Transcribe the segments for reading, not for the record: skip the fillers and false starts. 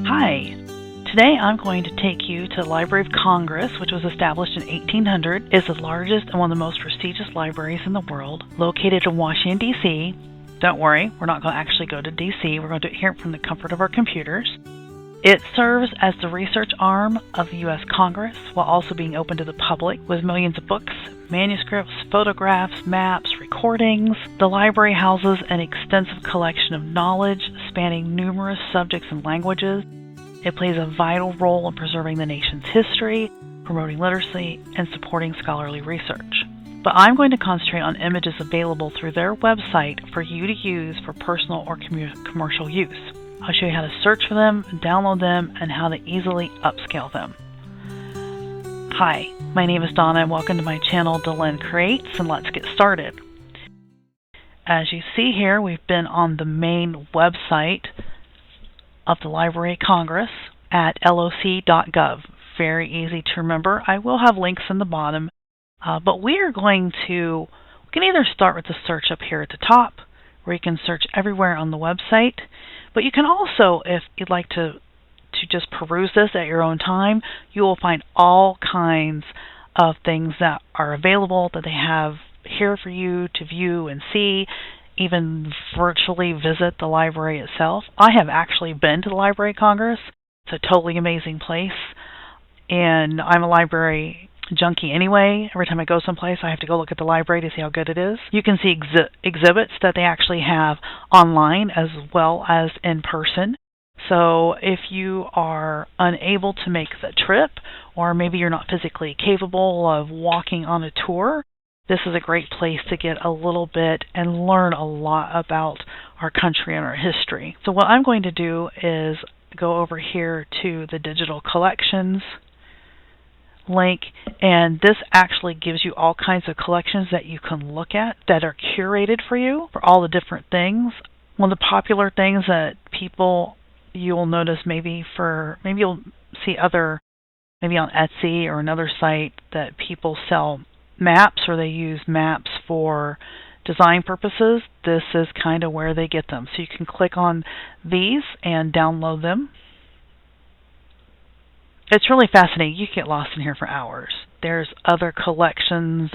Hi. Today I'm going to take you to the Library of Congress, which was established in 1800. It's the largest and one of the most prestigious libraries in the world, located in Washington, D.C. Don't worry, we're not going to actually go to D.C. We're going to do it here from the comfort of our computers. It serves as the research arm of the U.S. Congress while also being open to the public with millions of books, manuscripts, photographs, maps, recordings. The library houses an extensive collection of knowledge spanning numerous subjects and languages. It plays a vital role in preserving the nation's history, promoting literacy, and supporting scholarly research. But I'm going to concentrate on images available through their website for you to use for personal or commercial use. I'll show you how to search for them, download them, and how to easily upscale them. Hi, my name is Donna and welcome to my channel Dylan Creates, and let's get started. As you see here, we've been on the main website of the Library of Congress at loc.gov. Very easy to remember. I will have links in the bottom, but we can either start with the search up here at the top, where you can search everywhere on the website, but you can also, if you'd like to just peruse this at your own time, you will find all kinds of things that are available that they have here for you to view and see, even virtually visit the library itself. I have actually been to the Library of Congress. It's a totally amazing place, and I'm a library junkie anyway. Every time I go someplace, I have to go look at the library to see how good it is. You can see exhibits that they actually have online as well as in person. So if you are unable to make the trip, or maybe you're not physically capable of walking on a tour, this is a great place to get a little bit and learn a lot about our country and our history. So what I'm going to do is go over here to the digital collections link, and this actually gives you all kinds of collections that you can look at that are curated for you for all the different things. One of the popular things that you'll notice maybe you'll see maybe on Etsy or another site that people sell maps, or they use maps for design purposes. This is kind of where they get them. So you can click on these and download them. It's really fascinating. You can get lost in here for hours. There's other collections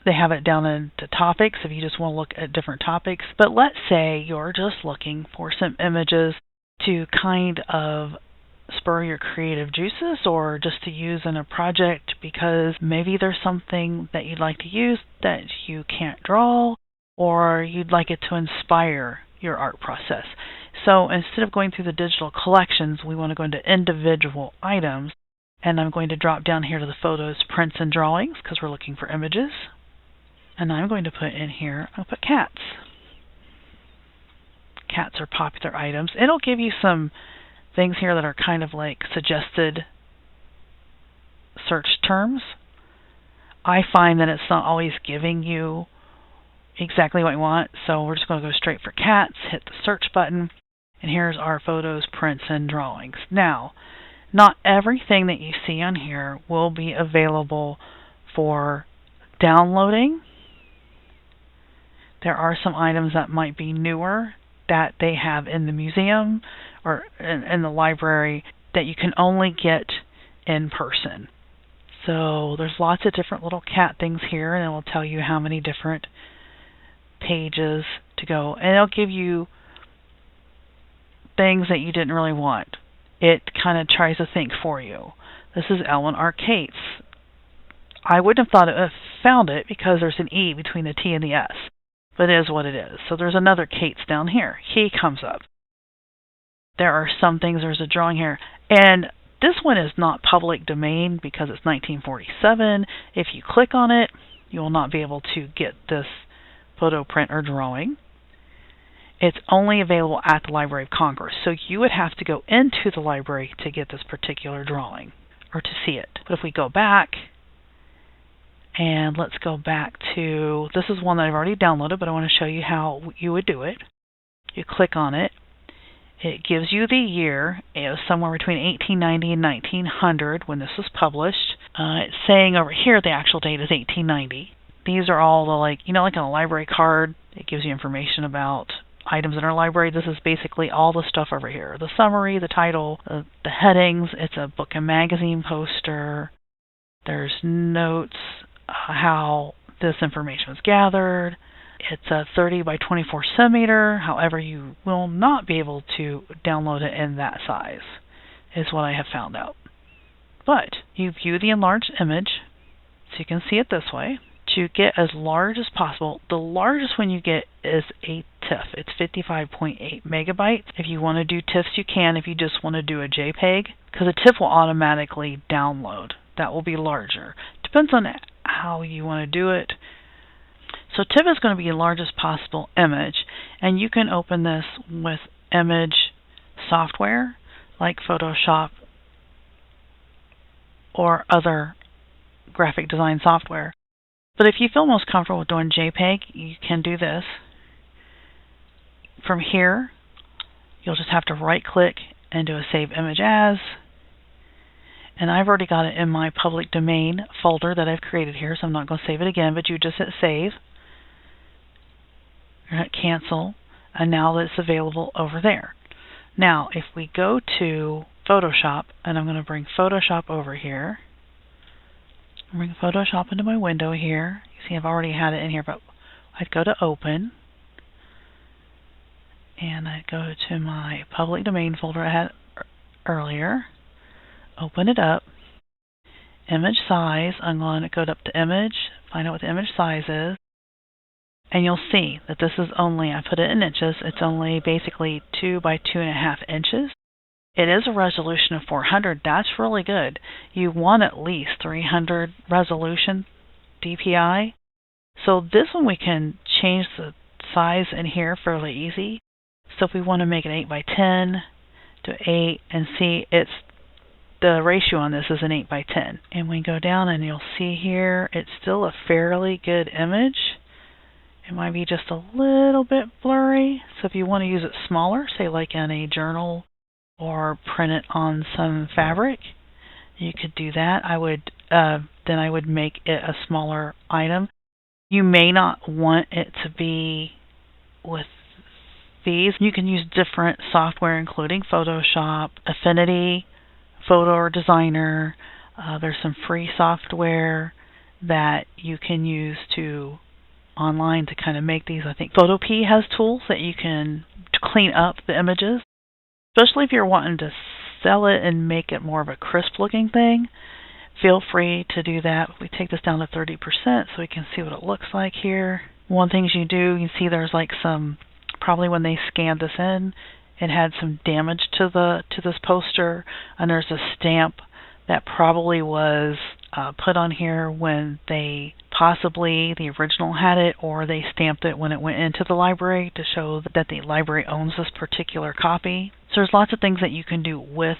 they have it down into topics if you just want to look at different topics. But let's say you're just looking for some images to kind of spur your creative juices, or just to use in a project because maybe there's something that you'd like to use that you can't draw, or you'd like it to inspire your art process. So instead of going through the digital collections, we want to go into individual items, and I'm going to drop down here to the photos, prints, and drawings because we're looking for images. And I'm going to put in here, I'll put cats. Cats are popular items. It'll give you some things here that are kind of like suggested search terms. I find that it's not always giving you exactly what you want, so we're just going to go straight for cats, hit the search button, and here's our photos, prints, and drawings. Now, not everything that you see on here will be available for downloading. There are some items that might be newer that they have in the museum or in the library that you can only get in person. So there's lots of different little cat things here, and it will tell you how many different pages to go. And it'll give you things that you didn't really want. It kind of tries to think for you. This is Ellen R. Cates. I wouldn't have found it because there's an E between the T and the S. But it is what it is. So there's another Cates down here. He comes up. There are some things, there's a drawing here. And this one is not public domain because it's 1947. If you click on it, you will not be able to get this photo, print, or drawing. It's only available at the Library of Congress. So you would have to go into the library to get this particular drawing or to see it. But if we go back, and let's go back to, this is one that I've already downloaded, but I want to show you how you would do it. You click on it. It gives you the year. It was somewhere between 1890 and 1900 when this was published. It's saying over here the actual date is 1890. These are all the, like on a library card, it gives you information about items in our library. This is basically all the stuff over here. The summary, the title, the headings. It's a book and magazine poster. There's notes, how this information was gathered. It's a 30 by 24 centimeter. However, you will not be able to download it in that size, is what I have found out. But you view the enlarged image, so you can see it this way. To get as large as possible, the largest one you get is a TIFF. It's 55.8 megabytes. If you want to do TIFFs, you can. If you just want to do a JPEG, because a TIFF will automatically download. That will be larger. Depends on how you want to do it. So TIFF is going to be the largest possible image, and you can open this with image software like Photoshop or other graphic design software. But if you feel most comfortable with doing JPEG, you can do this. From here, you'll just have to right-click and do a Save Image As. And I've already got it in my public domain folder that I've created here, so I'm not going to save it again, but you just hit Save. You're going to hit Cancel, and now it's available over there. Now, if we go to Photoshop, and I'm going to bring Photoshop over here, bring Photoshop into my window here. You see I've already had it in here, but I'd go to Open, and I'd go to my public domain folder I had earlier, open it up, image size, I'm going to go up to image, find out what the image size is, and you'll see that this is only, I put it in inches, it's only basically 2 by 2.5 inches. It is a resolution of 400. That's really good. You want at least 300 resolution DPI. So this one we can change the size in here fairly easy. So if we want to make it 8 by 10 to 8, and see it's the ratio on this is an 8 by 10. And we go down and you'll see here it's still a fairly good image. It might be just a little bit blurry. So if you want to use it smaller, say like in a journal, or print it on some fabric, you could do that. Then I would make it a smaller item. You may not want it to be with these. You can use different software, including Photoshop, Affinity, Photo Designer. There's some free software that you can use online to kind of make these. I think Photopea has tools that you can clean up the images. Especially if you're wanting to sell it and make it more of a crisp looking thing, feel free to do that. We take this down to 30% so we can see what it looks like here. One thing you do, you see there's like some, probably when they scanned this in, it had some damage to this poster, and there's a stamp that probably was put on here when they possibly the original had it, or they stamped it when it went into the library to show that the library owns this particular copy. So there's lots of things that you can do with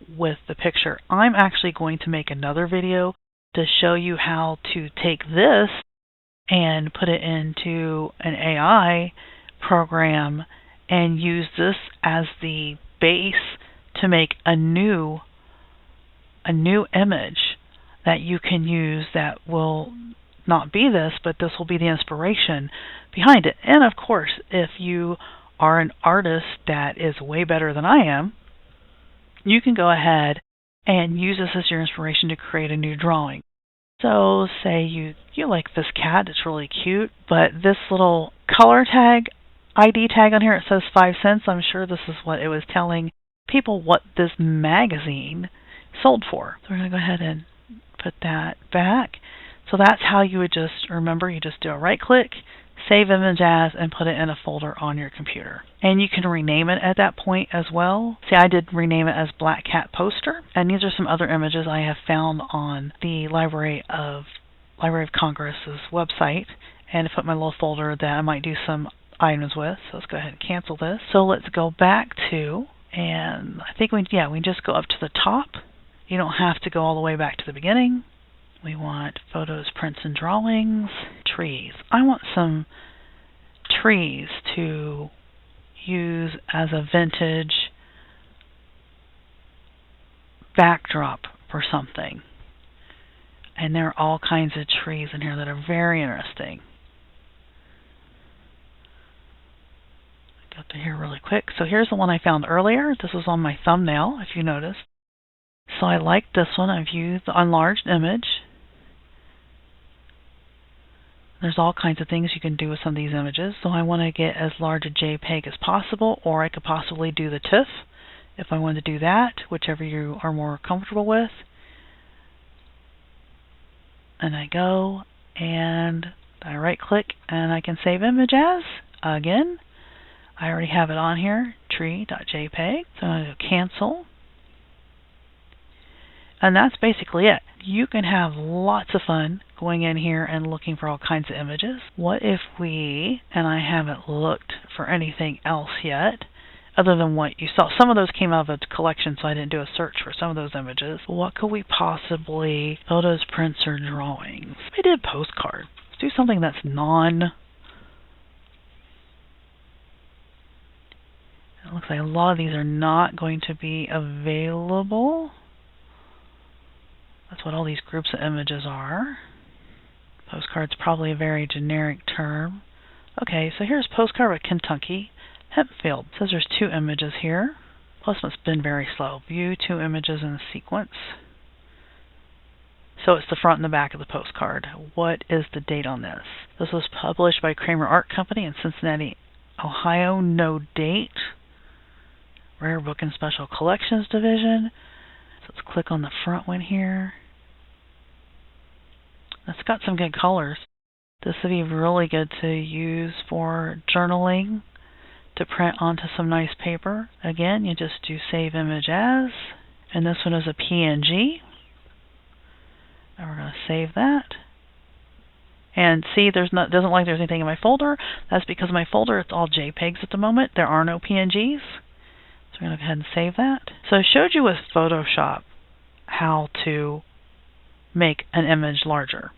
the picture. I'm actually going to make another video to show you how to take this and put it into an AI program and use this as the base to make a new image that you can use that will not be this, but this will be the inspiration behind it. And of course, if you are an artist that is way better than I am, you can go ahead and use this as your inspiration to create a new drawing. So say you like this cat, it's really cute, but this little color tag, ID tag on here, it says 5 cents. I'm sure this is what it was telling people what this magazine sold for. So we're going to go ahead and put that back. So that's how you would just, remember, you just do a right click, save image as, and put it in a folder on your computer. And you can rename it at that point as well. See, I did rename it as Black Cat Poster. And these are some other images I have found on the Library of Congress's website. And I put my little folder that I might do some items with. So let's go ahead and cancel this. So let's go back to, and I think we just go up to the top. You don't have to go all the way back to the beginning. We want photos, prints, and drawings. Trees. I want some trees to use as a vintage backdrop for something. And there are all kinds of trees in here that are very interesting. Go to here really quick. So here's the one I found earlier. This was on my thumbnail, if you noticed. So I like this one. I've used the enlarged image. There's all kinds of things you can do with some of these images. So I want to get as large a JPEG as possible, or I could possibly do the TIFF if I want to do that, whichever you are more comfortable with. And I go and I right click and I can save image as. Again, I already have it on here, tree.jpg. So I'm going to cancel. And that's basically it. You can have lots of fun going in here and looking for all kinds of images. What if we, and I haven't looked for anything else yet, other than what you saw. Some of those came out of a collection, so I didn't do a search for some of those images. What could we possibly, photos, prints, or drawings? I did postcard. Let's do something that's it looks like a lot of these are not going to be available. That's what all these groups of images are. Postcard's probably a very generic term. Okay, so here's postcard with Kentucky Hempfield. It says there's 2 images here. Plus it's been very slow. View 2 images in a sequence. So it's the front and the back of the postcard. What is the date on this? This was published by Kramer Art Company in Cincinnati, Ohio. No date. Rare Book and Special Collections Division. So let's click on the front one here. It's got some good colors. This would be really good to use for journaling, to print onto some nice paper. Again, you just do save image as, and this one is a PNG. And we're going to save that. And see, doesn't look like there's anything in my folder. That's because my folder, it's all JPEGs at the moment. There are no PNGs. So we're going to go ahead and save that. So I showed you with Photoshop how to make an image larger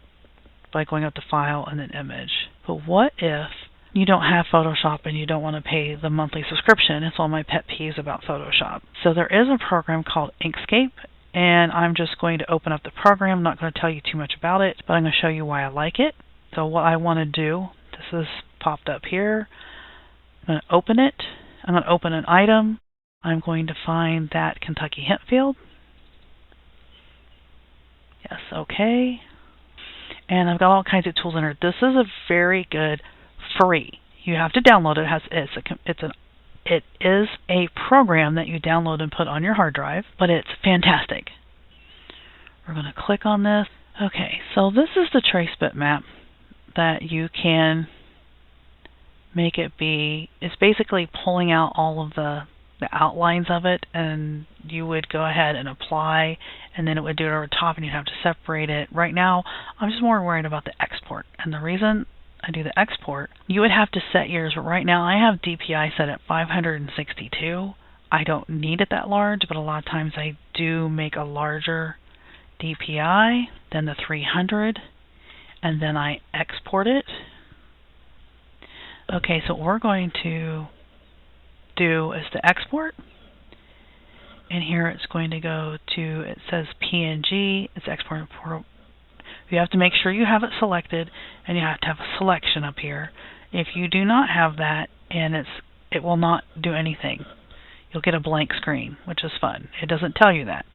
by going up to File and then Image. But what if you don't have Photoshop and you don't want to pay the monthly subscription? It's all my pet peeves about Photoshop. So there is a program called Inkscape, and I'm just going to open up the program. I'm not going to tell you too much about it, but I'm going to show you why I like it. So what I want to do, this is popped up here. I'm going to open it. I'm going to open an item. I'm going to find that Kentucky Hempfield. Yes, okay. And I've got all kinds of tools in here. This is a very good free. You have to download it. It is a program that you download and put on your hard drive, but it's fantastic. We're going to click on this. Okay, so this is the trace bitmap that you can make it be. It's basically pulling out all of the outlines of it, and you would go ahead and apply, and then it would do it over top, and you'd have to separate it. Right now, I'm just more worried about the export, and the reason I do the export, you would have to set yours, but right now I have DPI set at 562. I don't need it that large, but a lot of times I do make a larger DPI than the 300, and then I export it. Okay, so what we're going to do is to export, and here it's going to go to, it says PNG, it's exporting portal. You have to make sure you have it selected, and you have to have a selection up here. If you do not have that, and it will not do anything. You'll get a blank screen, which is fun. It doesn't tell you that.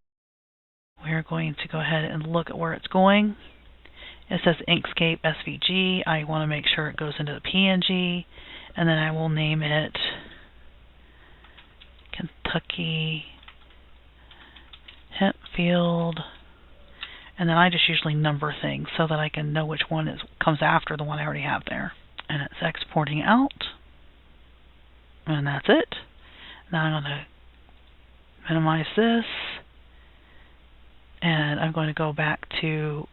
We're going to go ahead and look at where it's going. It says Inkscape SVG. I want to make sure it goes into the PNG, and then I will name it Kentucky Hempfield, and then I just usually number things so that I can know which one comes after the one I already have there. And it's exporting out, and that's it. Now I'm going to minimize this, and I'm going to go back to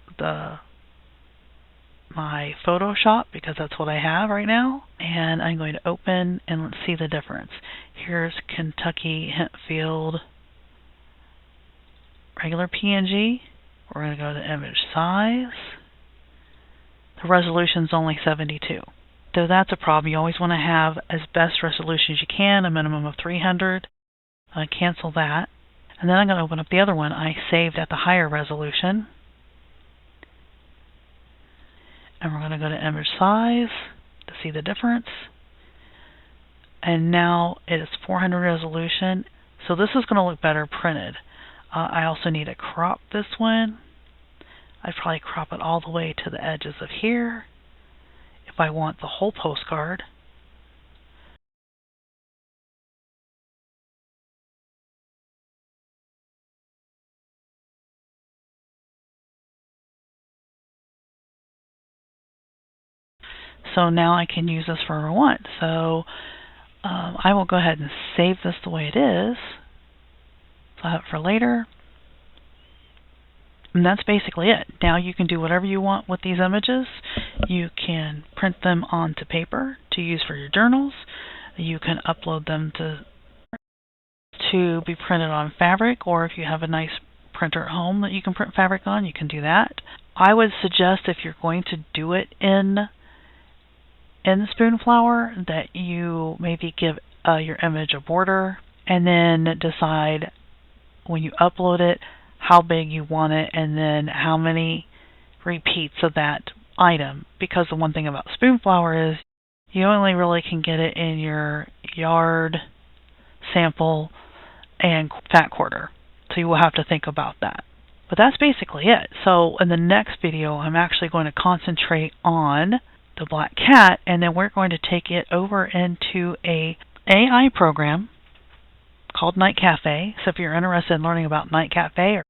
my Photoshop because that's what I have right now, and I'm going to open and let's see the difference. Here's Kentucky Hempfield regular PNG. We're going to go to image size. The resolution's only 72. So that's a problem. You always want to have as best resolution as you can, a minimum of 300. I cancel that. And then I'm going to open up the other one I saved at the higher resolution. And we're going to go to image size to see the difference. and now it is 400 resolution. So this is going to look better printed. I also need to crop this one. I'd probably crop it all the way to the edges of here if I want the whole postcard. So now I can use this wherever I want. So I will go ahead and save this the way it is. So I have it for later. And that's basically it. Now you can do whatever you want with these images. You can print them onto paper to use for your journals. You can upload them to be printed on fabric, or if you have a nice printer at home that you can print fabric on, you can do that. I would suggest, if you're going to do it in Spoonflower, that you maybe give your image a border and then decide when you upload it how big you want it and then how many repeats of that item. Because the one thing about Spoonflower is you only really can get it in your yard, sample, and fat quarter. So you will have to think about that. But that's basically it. So in the next video, I'm actually going to concentrate on the black cat, and then we're going to take it over into a AI program called Night Cafe. So if you're interested in learning about Night Cafe or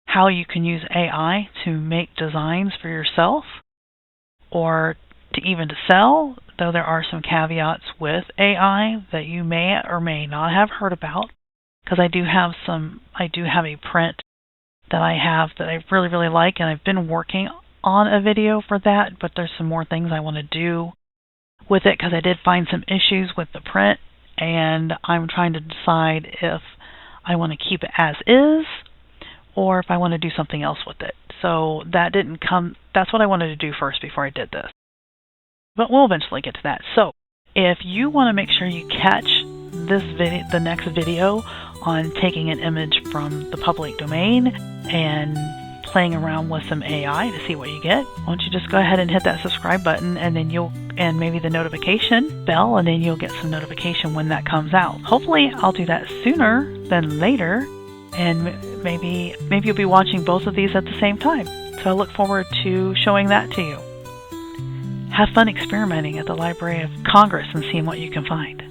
how you can use AI to make designs for yourself or to even to sell, though there are some caveats with AI that you may or may not have heard about, because I do have a print that I really, really like, and I've been working on a video for that, but there's some more things I want to do with it because I did find some issues with the print, and I'm trying to decide if I want to keep it as is or if I want to do something else with it. So that's what I wanted to do first before I did this. But we'll eventually get to that. So if you want to make sure you catch the next video on taking an image from the public domain and playing around with some AI to see what you get, why don't you just go ahead and hit that subscribe button, and then and maybe the notification bell, and then you'll get some notification when that comes out. Hopefully I'll do that sooner than later, and maybe you'll be watching both of these at the same time. So I look forward to showing that to you. Have fun experimenting at the Library of Congress and seeing what you can find.